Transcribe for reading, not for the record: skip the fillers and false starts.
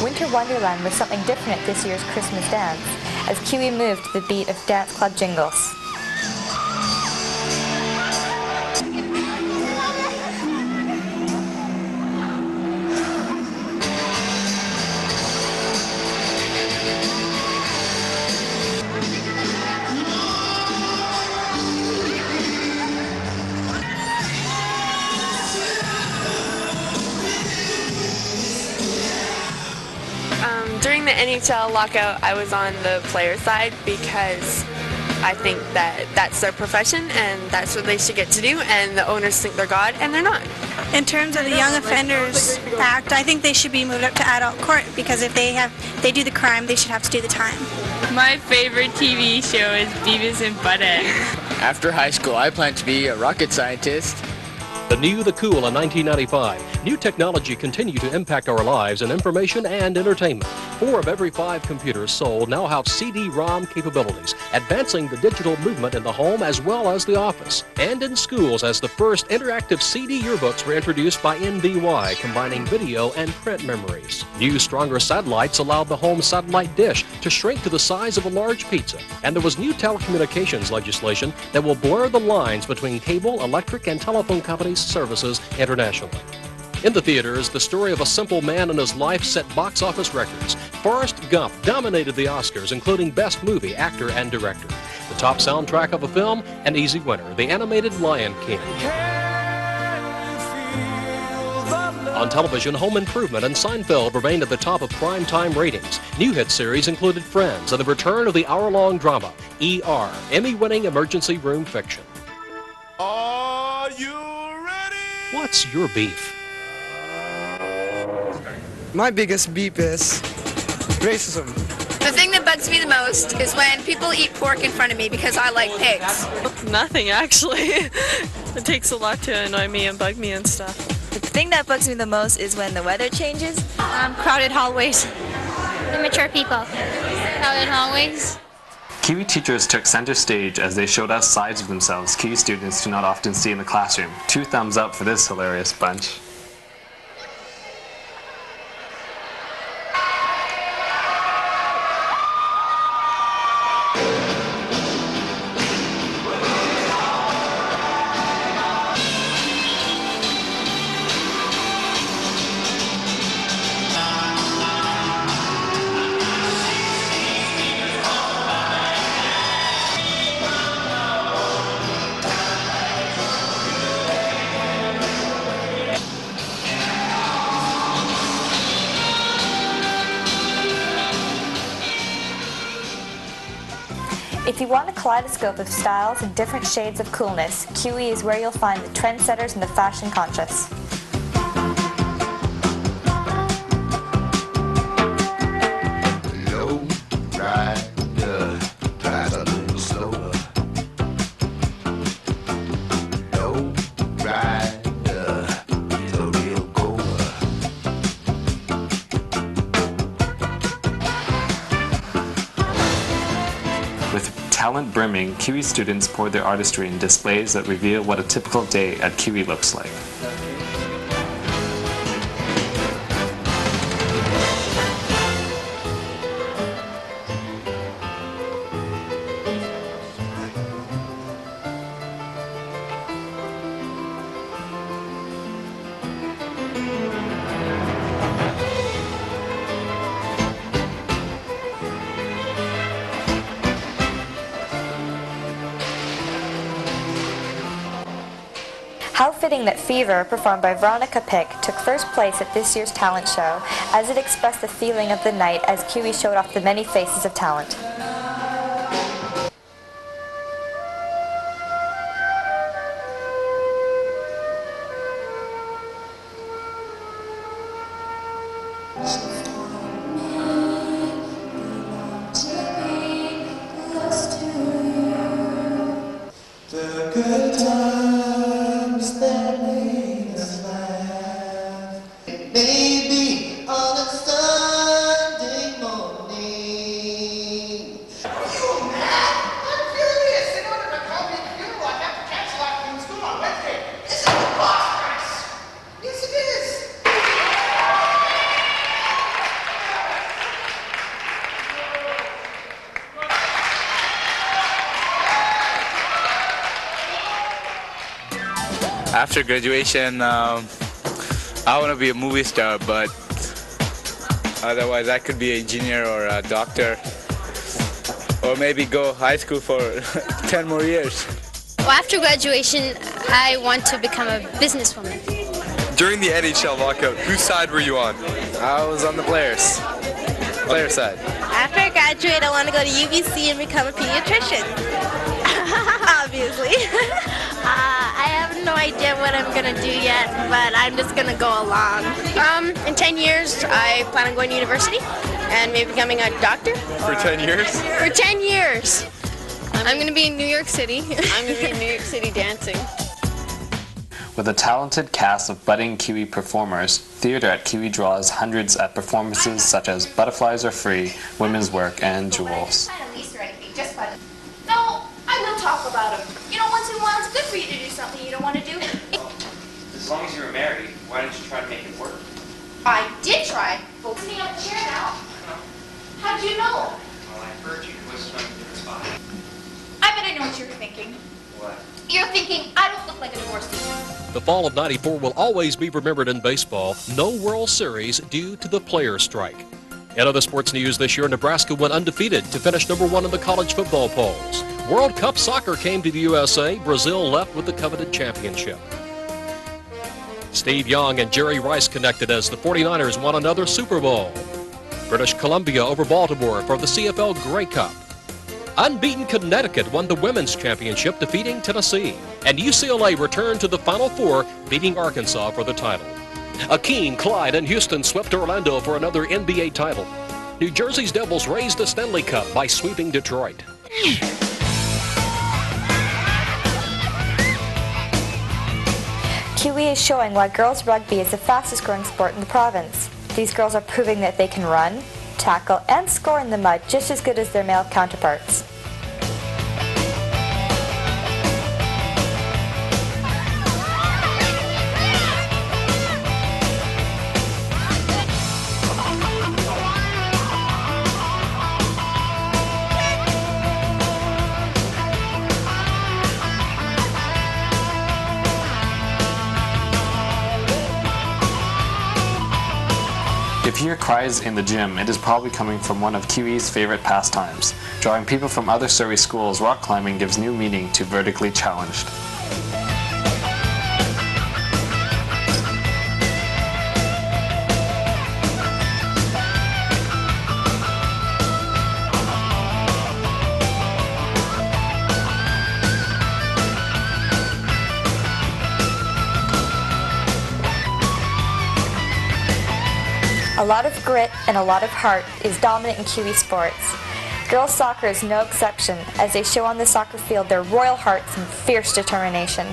Winter Wonderland was something different at this year's Christmas dance, as Kiwi moved to the beat of dance club jingles. During the NHL lockout, I was on the player side because I think that that's their profession and that's what they should get to do, and the owners think they're God and they're not. In terms of the Young Offenders Act, I think they should be moved up to adult court because if they do the crime, they should have to do the time. My favorite TV show is Beavis and Butthead. After high school, I plan to be a rocket scientist. The new, the cool in 1995. New technology continue to impact our lives in information and entertainment. 4 of every 5 computers sold now have CD-ROM capabilities, advancing the digital movement in the home as well as the office. And in schools, as the first interactive CD yearbooks were introduced by NBY, combining video and print memories. New, stronger satellites allowed the home satellite dish to shrink to the size of a large pizza. And there was new telecommunications legislation that will blur the lines between cable, electric, and telephone companies' services internationally. In the theaters, the story of a simple man and his life set box office records. Forrest Gump dominated the Oscars, including Best Movie, Actor, and Director. The top soundtrack of a film, an easy winner, the animated Lion King. On television, Home Improvement and Seinfeld remained at the top of primetime ratings. New hit series included Friends and the return of the hour-long drama, ER, Emmy-winning emergency room fiction. Are you ready? What's your beef? My biggest beef is racism. The thing that bugs me the most is when people eat pork in front of me because I like pigs. Nothing, actually. It takes a lot to annoy me and bug me and stuff. The thing that bugs me the most is when the weather changes. Crowded hallways. Immature people. Crowded hallways. Kiwi teachers took center stage as they showed us sides of themselves Kiwi students do not often see in the classroom. 2 thumbs up for this hilarious bunch. If you want a kaleidoscope of styles and different shades of coolness, QE is where you'll find the trendsetters and the fashion conscious. Low rider, drives a little slower. Low rider, he's a real goer. With talent brimming, Kiwi students poured their artistry in displays that reveal what a typical day at Kiwi looks like. How fitting that Fever, performed by Veronica Pick, took first place at this year's talent show, as it expressed the feeling of the night as Kiwi showed off the many faces of talent. The good times that made us laugh. Maybe on a Sunday morning. Are you mad? I'm furious. In order to come to the funeral, I have to cancel afternoon school on Wednesday. This is preposterous. Yes, it is. After graduation, I want to be a movie star, but otherwise I could be an engineer or a doctor, or maybe go high school for 10 more years. Well, after graduation, I want to become a businesswoman. During the NHL lockout, whose side were you on? I was on the player side. After I graduate, I want to go to UBC and become a pediatrician. Obviously. I have no idea what I'm going to do yet, but I'm just going to go along. In 10 years, I plan on going to university and maybe becoming a doctor. For 10 years? For 10 years. I'm going to be in New York City. I'm going to be in New York City dancing. With a talented cast of budding Kiwi performers, theatre at Kiwi draws hundreds at performances such as Butterflies Are Free, Women's Work, and Jewels. No, I will talk about them. You know, once in a while it's good for you to do something you don't want to do. As long as you were married, why didn't you try to make it work? I did try. But sitting on the chair now. How'd you know? Well, I heard you whispering in the spot. I bet I know what you're thinking. What? You're thinking, I don't look like a divorcee. The fall of '94 will always be remembered in baseball. No World Series due to the player strike. In other sports news this year, Nebraska went undefeated to finish #1 in the college football polls. World Cup soccer came to the USA. Brazil left with the coveted championship. Steve Young and Jerry Rice connected as the 49ers won another Super Bowl. British Columbia over Baltimore for the CFL Grey Cup. Unbeaten Connecticut won the women's championship, defeating Tennessee. And UCLA returned to the Final Four, beating Arkansas for the title. Akeem, Clyde, and Houston swept Orlando for another NBA title. New Jersey's Devils raised the Stanley Cup by sweeping Detroit. Kiwi is showing why girls rugby is the fastest growing sport in the province. These girls are proving that they can run, tackle, and score in the mud just as good as their male counterparts. If you hear cries in the gym, it is probably coming from one of Kiwi's favorite pastimes. Drawing people from other Surrey schools, rock climbing gives new meaning to vertically challenged. A lot of grit and a lot of heart is dominant in Kiwi sports. Girls soccer is no exception, as they show on the soccer field their royal hearts and fierce determination.